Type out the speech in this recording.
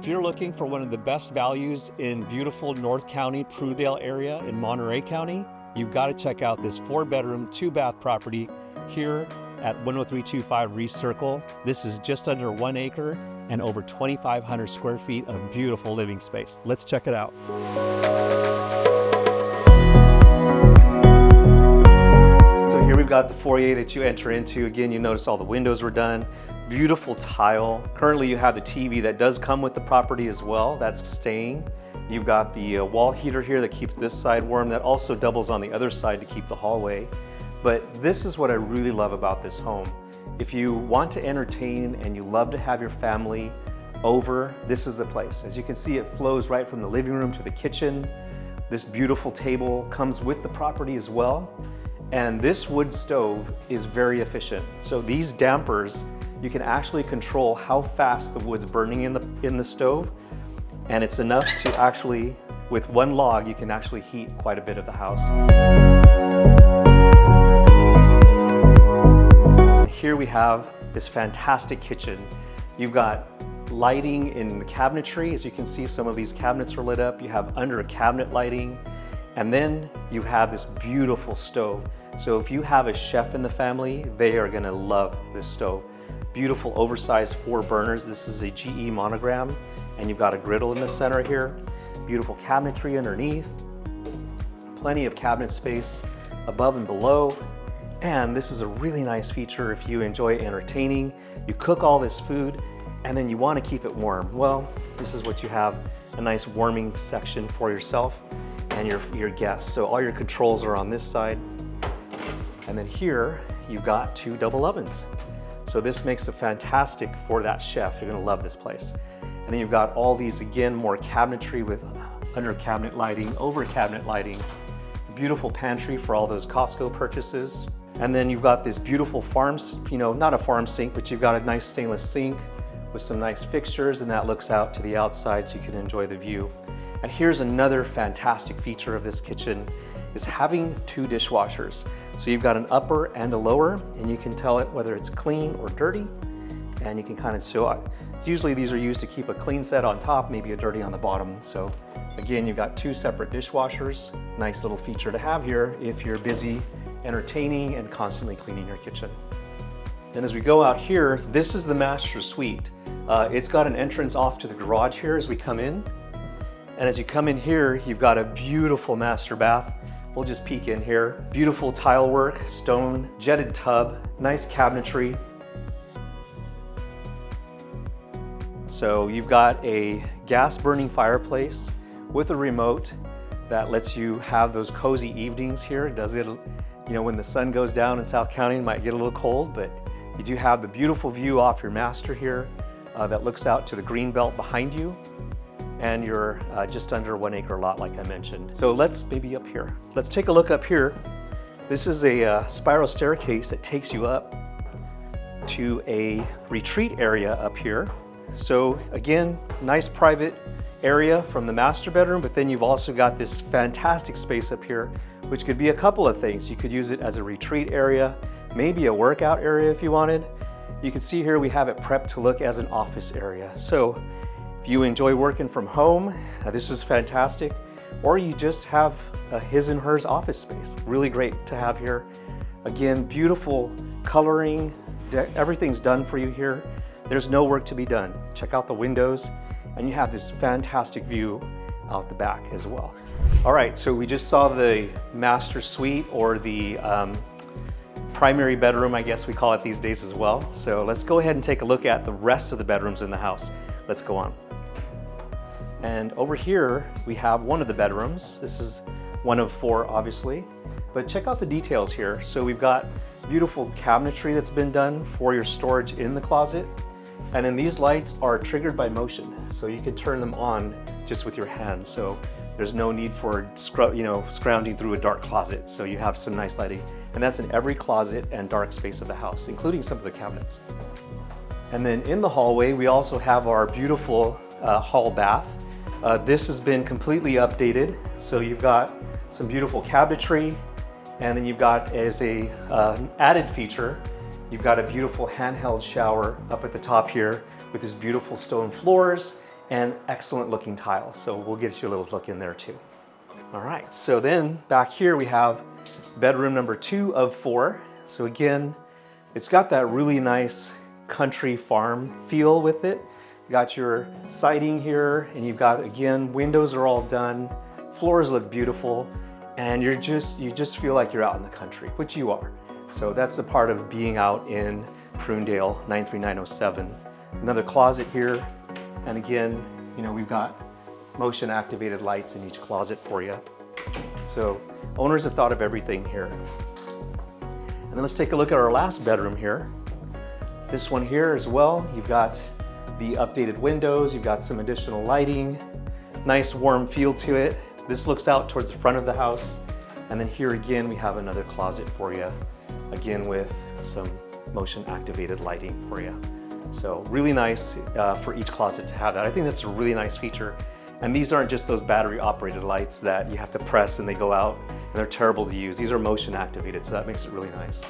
If you're looking for one of the best values in beautiful North County, Prunedale area in Monterey County, you've got to check out this 4-bedroom, 2-bath property here at 10325 Reese Circle. This is just under 1 acre and over 2,500 square feet of beautiful living space. Let's check it out. So here we've got the foyer that you enter into. Again, you notice all the windows were done. Beautiful tile. Currently you have the TV that does come with the property as well. That's staying. You've got the wall heater here that keeps this side warm. That also doubles on the other side to keep the hallway. But this is what I really love about this home. If you want to entertain and you love to have your family over, this is the place. As you can see, it flows right from the living room to the kitchen. This beautiful table comes with the property as well. And this wood stove is very efficient. So these dampers, you can actually control how fast the wood's burning in the stove. And it's enough to actually, with one log, you can actually heat quite a bit of the house. Here we have this fantastic kitchen. You've got lighting in the cabinetry. As you can see, some of these cabinets are lit up. You have under cabinet lighting. And then you have this beautiful stove. So if you have a chef in the family, they are gonna love this stove. Beautiful oversized 4 burners. This is a GE monogram, and you've got a griddle in the center here. Beautiful cabinetry underneath. Plenty of cabinet space above and below. And this is a really nice feature if you enjoy entertaining. You cook all this food and then you want to keep it warm. Well, this is what you have, a nice warming section for yourself and your guests. So all your controls are on this side. And then here you've got 2 double ovens. So this makes it fantastic for that chef. You're gonna love this place. And then you've got all these, again, more cabinetry with under cabinet lighting, over cabinet lighting. Beautiful pantry for all those Costco purchases. And then you've got this beautiful not a farm sink, but you've got a nice stainless sink with some nice fixtures, and that looks out to the outside so you can enjoy the view. And here's another fantastic feature of this kitchen, is having 2 dishwashers. So you've got an upper and a lower, and you can tell it whether it's clean or dirty, and you can kind of usually these are used to keep a clean set on top, maybe a dirty on the bottom. So again, you've got 2 separate dishwashers. Nice little feature to have here if you're busy entertaining and constantly cleaning your kitchen. Then as we go out here, this is the master suite. It's got an entrance off to the garage here as we come in. And as you come in here, you've got a beautiful master bath. We'll just peek in here. Beautiful tile work, stone, jetted tub, nice cabinetry. So you've got a gas burning fireplace with a remote that lets you have those cozy evenings here. It does get, when the sun goes down in South County, it might get a little cold, but you do have the beautiful view off your master here that looks out to the green belt behind you. And you're just under 1 acre lot, like I mentioned. So let's maybe up here. Let's take a look up here. This is a spiral staircase that takes you up to a retreat area up here. So again, nice private area from the master bedroom, but then you've also got this fantastic space up here, which could be a couple of things. You could use it as a retreat area, maybe a workout area if you wanted. You can see here we have it prepped to look as an office area. So if you enjoy working from home, this is fantastic. Or you just have a his and hers office space. Really great to have here. Again, beautiful coloring. Everything's done for you here. There's no work to be done. Check out the windows, and you have this fantastic view out the back as well. All right, so we just saw the master suite, or the primary bedroom, I guess we call it these days as well. So let's go ahead and take a look at the rest of the bedrooms in the house. Let's go on. And over here, we have one of the bedrooms. This is one of 4, obviously, but check out the details here. So we've got beautiful cabinetry that's been done for your storage in the closet. And then these lights are triggered by motion. So you can turn them on just with your hand. So there's no need for scrounging through a dark closet. So you have some nice lighting. And that's in every closet and dark space of the house, including some of the cabinets. And then in the hallway, we also have our beautiful hall bath. This has been completely updated. So you've got some beautiful cabinetry, and then you've got, as a added feature, you've got a beautiful handheld shower up at the top here with these beautiful stone floors and excellent looking tile. So we'll get you a little look in there too. All right, so then back here we have bedroom number 2 of 4. So again, it's got that really nice country farm feel with it. You got your siding here, and you've got, again, windows are all done, floors look beautiful, and you just feel like you're out in the country, which you are. So that's the part of being out in Prunedale, 93907. Another closet here, and again, you know, we've got motion activated lights in each closet for you. So owners have thought of everything here. And then let's take a look at our last bedroom here. This one here as well, you've got the updated windows, you've got some additional lighting, nice warm feel to it. This looks out towards the front of the house. And then here again, we have another closet for you, again with some motion activated lighting for you. So really nice for each closet to have that. I think that's a really nice feature. And these aren't just those battery operated lights that you have to press and they go out and they're terrible to use. These are motion activated, so that makes it really nice.